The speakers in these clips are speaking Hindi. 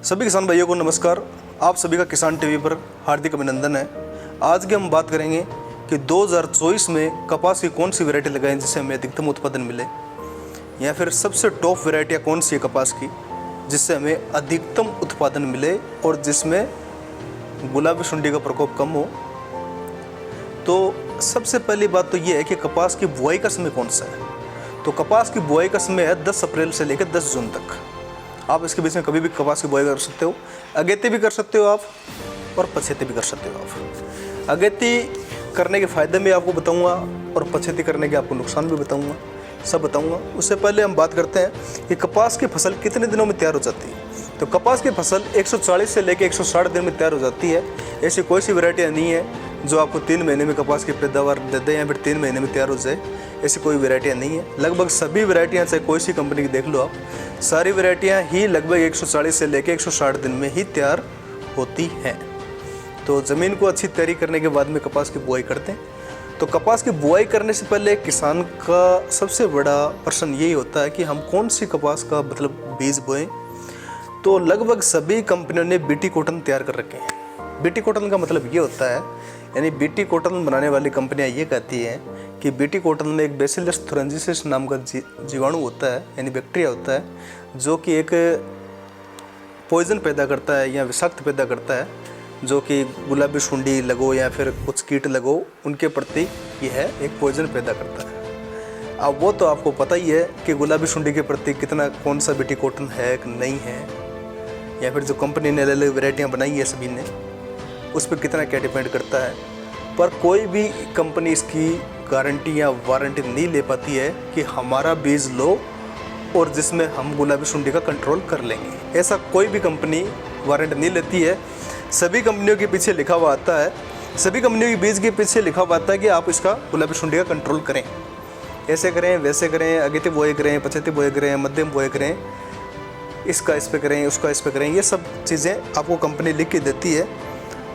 सभी किसान भाइयों को नमस्कार। आप सभी का किसान टीवी पर हार्दिक अभिनंदन है। आज की हम बात करेंगे कि 2024 में कपास की कौन सी वैरायटी लगाएं जिससे हमें अधिकतम उत्पादन मिले, या फिर सबसे टॉप वैरायटियाँ कौन सी है कपास की जिससे हमें अधिकतम उत्पादन मिले और जिसमें गुलाबी सुंडी का प्रकोप कम हो। तो सबसे पहली बात तो ये है कि कपास की बुआई का समय कौन सा है। तो कपास की बुआई का समय है 10 अप्रैल से लेकर 10 जून तक। आप इसके बीच में कभी भी कपास की बुआई कर सकते हो। अगेती भी कर सकते हो आप और पछेती भी कर सकते हो आप। अगेती करने के फ़ायदे भी आपको बताऊंगा और पछेती करने के आपको नुकसान भी बताऊंगा, सब बताऊंगा। उससे पहले हम बात करते हैं कि कपास की फसल कितने दिनों में तैयार हो जाती है। तो कपास की फसल 140 से लेकर 160 दिन में तैयार हो जाती है। ऐसी कोई सी वैरायटी नहीं है जो आपको 3 महीने में कपास की पैदावार दे दे या फिर 3 महीने में तैयार हो जाए। ऐसी कोई वैरायटियाँ नहीं है। लगभग सभी वैरायटियाँ, चाहे कोई सी कंपनी की देख लो आप, सारी वैरायटियाँ ही लगभग 140 से लेकर 160 दिन में ही तैयार होती हैं। तो ज़मीन को अच्छी तैयारी करने के बाद में कपास की बुआई करते हैं। तो कपास की बुआई करने से पहले किसान का सबसे बड़ा प्रश्न यही होता है कि हम कौन सी कपास का बीज बोएं। तो लगभग सभी कंपनियों ने बीटी कॉटन तैयार कर रखे हैं। बीटी कॉटन का मतलब ये होता है, यानी बीटी कॉटन बनाने वाली कंपनियां ये कहती हैं कि बीटी कॉटन में एक बैसिलस थुरिनजिसिस नाम का जीवाणु होता है, यानी बैक्टीरिया होता है, जो कि एक पॉइजन पैदा करता है या विषाक्त पैदा करता है, जो कि गुलाबी सुंडी लगो या फिर कुछ कीट लगो उनके प्रति यह एक पॉइजन पैदा करता है। अब वो तो आपको पता ही है कि गुलाबी सुंडी के प्रति कितना कौन सा बीटी कॉटन है कि नहीं है, या फिर जो कंपनी ने अलग अलग वेराइटियाँ बनाई है सभी ने, उस पर कितना क्या डिपेंड करता है। पर कोई भी कंपनी इसकी गारंटी या वारंटी नहीं ले पाती है कि हमारा बीज लो और जिसमें हम गुलाबी सुंडी का कंट्रोल कर लेंगे। ऐसा कोई भी कंपनी वारंटी नहीं लेती है। सभी कंपनियों के पीछे लिखा हुआ आता है, सभी कंपनियों के बीज के पीछे लिखा हुआ आता है कि आप इसका गुलाबी सुंडी का कंट्रोल करें, ऐसे करें वैसे करें, अगेती बुआई करें, पछेती बुआई करें, मध्यम बुआई करें, इसका इस पे करें, उसका इस पे करें। ये सब चीज़ें आपको कंपनी लिख के देती है,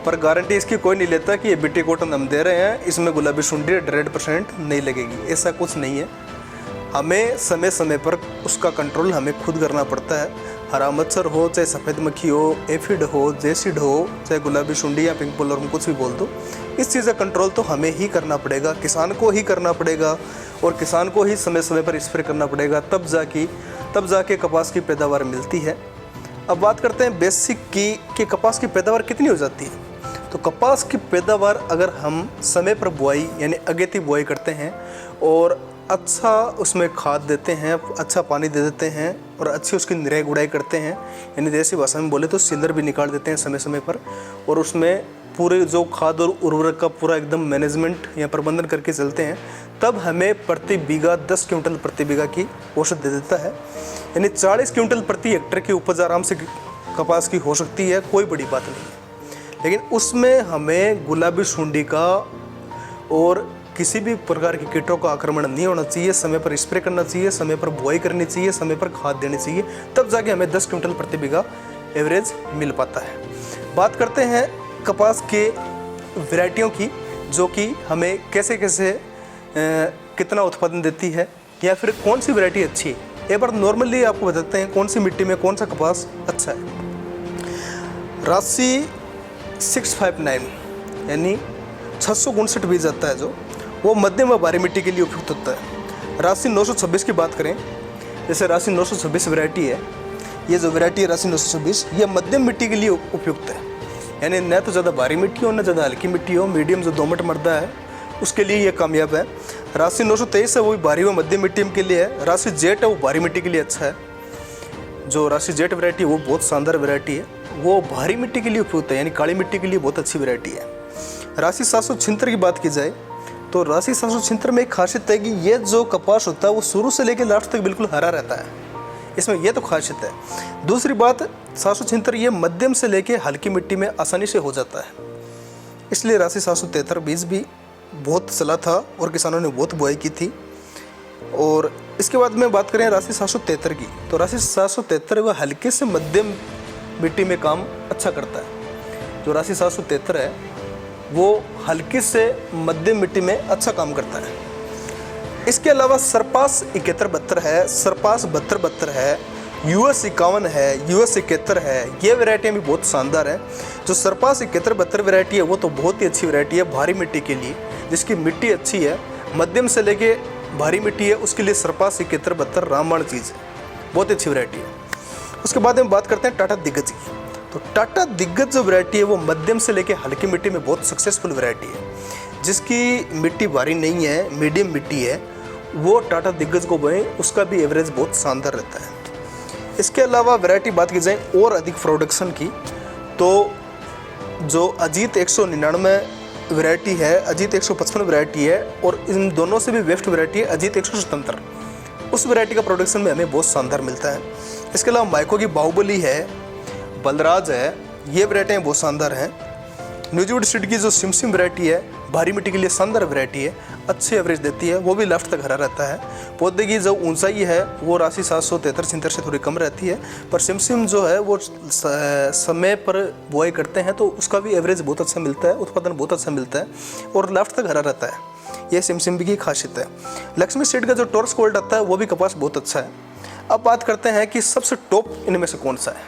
पर गारंटी इसकी कोई नहीं लेता कि ये बीटी कॉटन हम दे रहे हैं इसमें गुलाबी सुंडी 100% नहीं लगेगी। ऐसा कुछ नहीं है। हमें समय समय पर उसका कंट्रोल हमें खुद करना पड़ता है। हरा मच्छर हो, चाहे सफ़ेद मक्खी हो, एफिड हो, जेसिड हो, चाहे गुलाबी सुंडी या पिंक बोलर में कुछ भी बोल दो, इस चीज़ का कंट्रोल तो हमें ही करना पड़ेगा, किसान को ही करना पड़ेगा और किसान को ही समय समय पर स्प्रे करना पड़ेगा, तब जाके कपास की पैदावार मिलती है। अब बात करते हैं बेसिक की कि कपास की पैदावार कितनी हो जाती है। तो कपास की पैदावार अगर हम समय पर बुआई यानी अगेती बुआई करते हैं और अच्छा उसमें खाद देते हैं, अच्छा पानी दे देते हैं और अच्छी उसकी निराई गुड़ाई करते हैं, यानी देसी भाषा में बोले तो सिलर भी निकाल देते हैं समय समय पर, और उसमें पूरे जो खाद और उर्वरक का पूरा एकदम मैनेजमेंट या प्रबंधन करके चलते हैं, तब हमें प्रति बीघा 10 क्विंटल प्रति बीघा की औसत दे देता है। यानी 40 क्विंटल प्रति हेक्टेयर की उपज आराम से कपास की हो सकती है, कोई बड़ी बात नहीं है। लेकिन उसमें हमें गुलाबी सुंडी का और किसी भी प्रकार के कीटों का आक्रमण नहीं होना चाहिए, समय पर स्प्रे करना चाहिए, समय पर बुआई करनी चाहिए, समय पर खाद देनी चाहिए, तब जाके हमें 10 क्विंटल प्रति बीघा एवरेज मिल पाता है। बात करते हैं कपास के वैरायटियों की, जो कि हमें कैसे कैसे कितना उत्पादन देती है या फिर कौन सी वैरायटी अच्छी है। एक बार नॉर्मली आपको बताते हैं कौन सी मिट्टी में कौन सा कपास अच्छा है। राशि 659 यानी 659 बीज आता है, जो वो मध्यम व भारी मिट्टी के लिए उपयुक्त होता है। राशि 926 की बात करें, जैसे राशि 926 वैरायटी है, ये जो वैरायटी है राशि 926, ये मध्यम मिट्टी के लिए उपयुक्त है। यानी न तो ज़्यादा भारी मिट्टी हो न ज़्यादा हल्की मिट्टी हो, मीडियम जो दोमट मृदा है उसके लिए ये कामयाब है। राशि 923 है वो भी भारी व मध्यम मिट्टी के लिए है। राशि जेट है वो भारी मिट्टी के लिए अच्छा है। जो राशि जेट वैरायटी है वो बहुत शानदार वैरायटी है, वो भारी मिट्टी के लिए उपयुक्त है, यानी काली मिट्टी के लिए बहुत अच्छी वैरायटी है। राशि 776 की बात की जाए तो राशि 776 में एक खासियत है कि ये जो कपास होता है वो शुरू से लेकर लास्ट तक बिल्कुल हरा रहता है, इसमें यह तो खासियत है। दूसरी बात, 776 ये मध्यम से लेकर हल्की मिट्टी में आसानी से हो जाता है, इसलिए राशि 773 बीज भी बहुत चला था और किसानों ने बहुत बुआई की थी। और इसके बाद में बात करें राशि 773 की, तो राशि 773 वह हल्के से मध्यम मिट्टी में काम अच्छा करता है। जो राशि 773 है वो हल्के से मध्यम मिट्टी में अच्छा काम करता है। इसके अलावा सरपास 7172 है, सरपास 7272 है, US 51 है, US 71 है, ये वैरायटियाँ भी बहुत शानदार हैं। जो सरपास 71-72 वैरायटी है वो तो बहुत ही अच्छी वैरायटी है भारी मिट्टी के लिए, जिसकी मिट्टी अच्छी है, मध्यम से लेके भारी मिट्टी है, उसके लिए सरपास 71-72 रामबाण चीज़ है, बहुत अच्छी वैरायटी है। उसके बाद हम बात करते हैं टाटा दिग्गज की। तो टाटा दिग्गज जो वैरायटी है वो मध्यम से लेके हल्की मिट्टी में बहुत सक्सेसफुल वैरायटी है, जिसकी मिट्टी भारी नहीं है, मीडियम मिट्टी है, वो टाटा दिग्गज को बोएं, उसका भी एवरेज बहुत शानदार रहता है। इसके अलावा वैरायटी बात की जाए और अधिक प्रोडक्शन की, तो जो अजीत 199 वैरायटी है, अजीत 155 वैरायटी है, और इन दोनों से भी बेस्ट वैरायटी है अजीत 177, उस वैरायटी का प्रोडक्शन में हमें बहुत शानदार मिलता है। इसके अलावा माइको की बाहुबली है, बलराज है, ये वैरायटियाँ बहुत शानदार हैं। न्यूजीवुड सीड की जो सिमसिम वैरायटी है, भारी मिट्टी के लिए शानदार वैरायटी है, अच्छी एवरेज देती है, वो भी लास्ट तक हरा रहता है। पौधे की जो ऊंचाई है वो राशि 773 से थोड़ी कम रहती है, पर सिमसिम जो है वो समय पर बुआई करते हैं तो उसका भी एवरेज बहुत अच्छा मिलता है, उत्पादन बहुत अच्छा मिलता है और लास्ट तक हरा रहता है। ये सिमसिम की खासियत है। लक्ष्मी सीड का जो टॉरस गोल्ड आता है वो भी कपास बहुत अच्छा है। अब बात करते हैं कि सबसे टॉप इनमें से कौन सा है,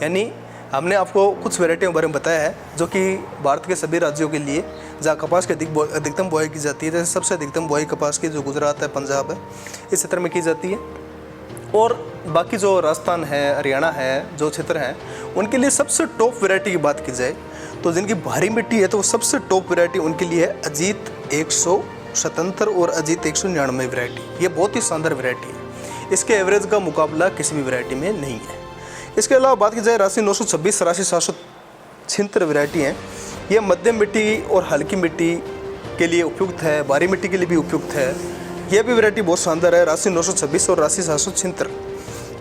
यानी हमने आपको कुछ वैरायटियों के बारे में बताया है जो कि भारत के सभी राज्यों के लिए जहाँ कपास की अधिकतम बुआई की जाती है, जैसे सबसे अधिकतम बुआई कपास की जो गुजरात है, पंजाब है, इस क्षेत्र में की जाती है, और बाकी जो राजस्थान है, हरियाणा है, जो क्षेत्र हैं उनके लिए सबसे टॉप वैरायटी की बात की जाए तो जिनकी भारी मिट्टी है तो वो सबसे टॉप वैरायटी उनके लिए है अजीत 177 और अजीत 199 वैरायटी। ये बहुत ही शानदार वैरायटी है, इसके एवरेज का मुकाबला किसी भी वैरायटी में नहीं है। इसके अलावा बात की जाए राशि 926, राशि 776 वैरायटी हैं। ये मध्यम मिट्टी और हल्की मिट्टी के लिए उपयुक्त है, भारी मिट्टी के लिए भी उपयुक्त है। ये भी वैरायटी बहुत शानदार है, राशि 926 और राशि 776।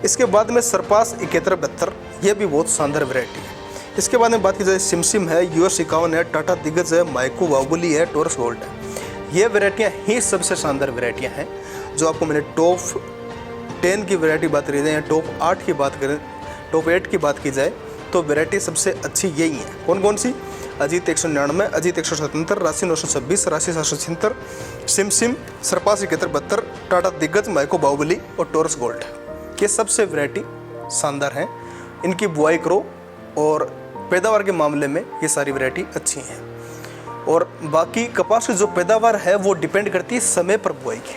इसके बाद में सरपास 71-72, ये भी बहुत शानदार वैरायटी है। इसके बाद में बात की जाए सिमसिम है, US 51 है, टाटा दिग्गज है, माइको बाहुबली है, टॉरस गोल्ड है। ये वैरायटियाँ ही सबसे शानदार वैरायटियाँ हैं जो आपको मैंने टॉप 10 की वैरायटी बात करी जाए या टॉप 8 की बात करें, टॉप 8 की बात की जाए तो वैरायटी सबसे अच्छी यही है। कौन कौन सी? अजीत 199, अजीत 177, राशि 926, राशि 776, सिमसिम, सरपास 71-72, टाटा दिग्गज, माइको बाहुबली और टॉरस गोल्ड। ये सबसे वैरायटी शानदार हैं, इनकी बुआई करो और पैदावार के मामले में ये सारी वैरायटी अच्छी हैं। और बाकी कपास की जो पैदावार है वो डिपेंड करती है समय पर बुआई की।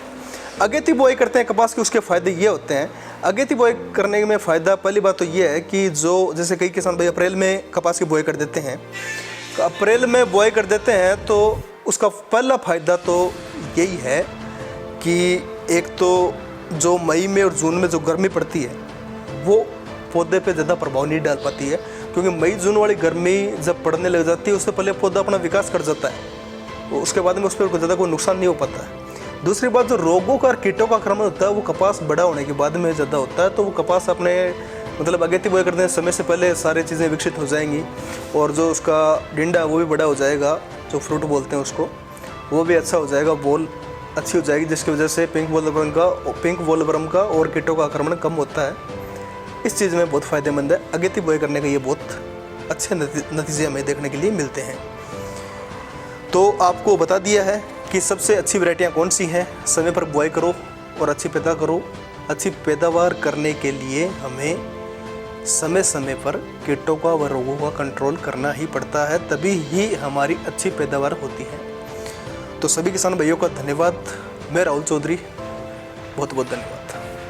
अगेती बुआई करते हैं कपास के, उसके फ़ायदे ये होते हैं। अगेती बुआई करने में फ़ायदा, पहली बात तो ये है कि जो जैसे कई किसान भाई अप्रैल में कपास की बुआई कर देते हैं, अप्रैल में बुआई कर देते हैं तो उसका पहला फ़ायदा तो यही है कि एक तो जो मई में और जून में जो गर्मी पड़ती है वो पौधे पे ज़्यादा प्रभाव नहीं डाल पाती है, क्योंकि मई जून वाली गर्मी जब पड़ने लग जाती है उससे पहले पौधा अपना विकास कर जाता है, उसके बाद में उस पर ज़्यादा कोई नुकसान नहीं हो पाता है। दूसरी बात, जो रोगों का और कीटों का आक्रमण होता है वो कपास बड़ा होने के बाद में ज़्यादा होता है, तो वो कपास अपने मतलब अगेती बुआई करते हैं समय से पहले सारी चीज़ें विकसित हो जाएंगी और जो उसका डिंडा है वो भी बड़ा हो जाएगा, जो फ्रूट बोलते हैं उसको, वो भी अच्छा हो जाएगा, बोल अच्छी हो जाएगी, जिसकी वजह से पिंक बोलवर्म का और कीटों का आक्रमण कम होता है। इस चीज़ में बहुत फ़ायदेमंद है। अगेती बुआई करने का ये बहुत अच्छे नतीजे हमें देखने के लिए मिलते हैं। तो आपको बता दिया है कि सबसे अच्छी वैरायटियाँ कौन सी हैं। समय पर बुआई करो और अच्छी पैदा करो। अच्छी पैदावार करने के लिए हमें समय समय पर कीटों का व रोगों का कंट्रोल करना ही पड़ता है, तभी ही हमारी अच्छी पैदावार होती है। तो सभी किसान भाइयों का धन्यवाद। मैं राहुल चौधरी, बहुत बहुत धन्यवाद।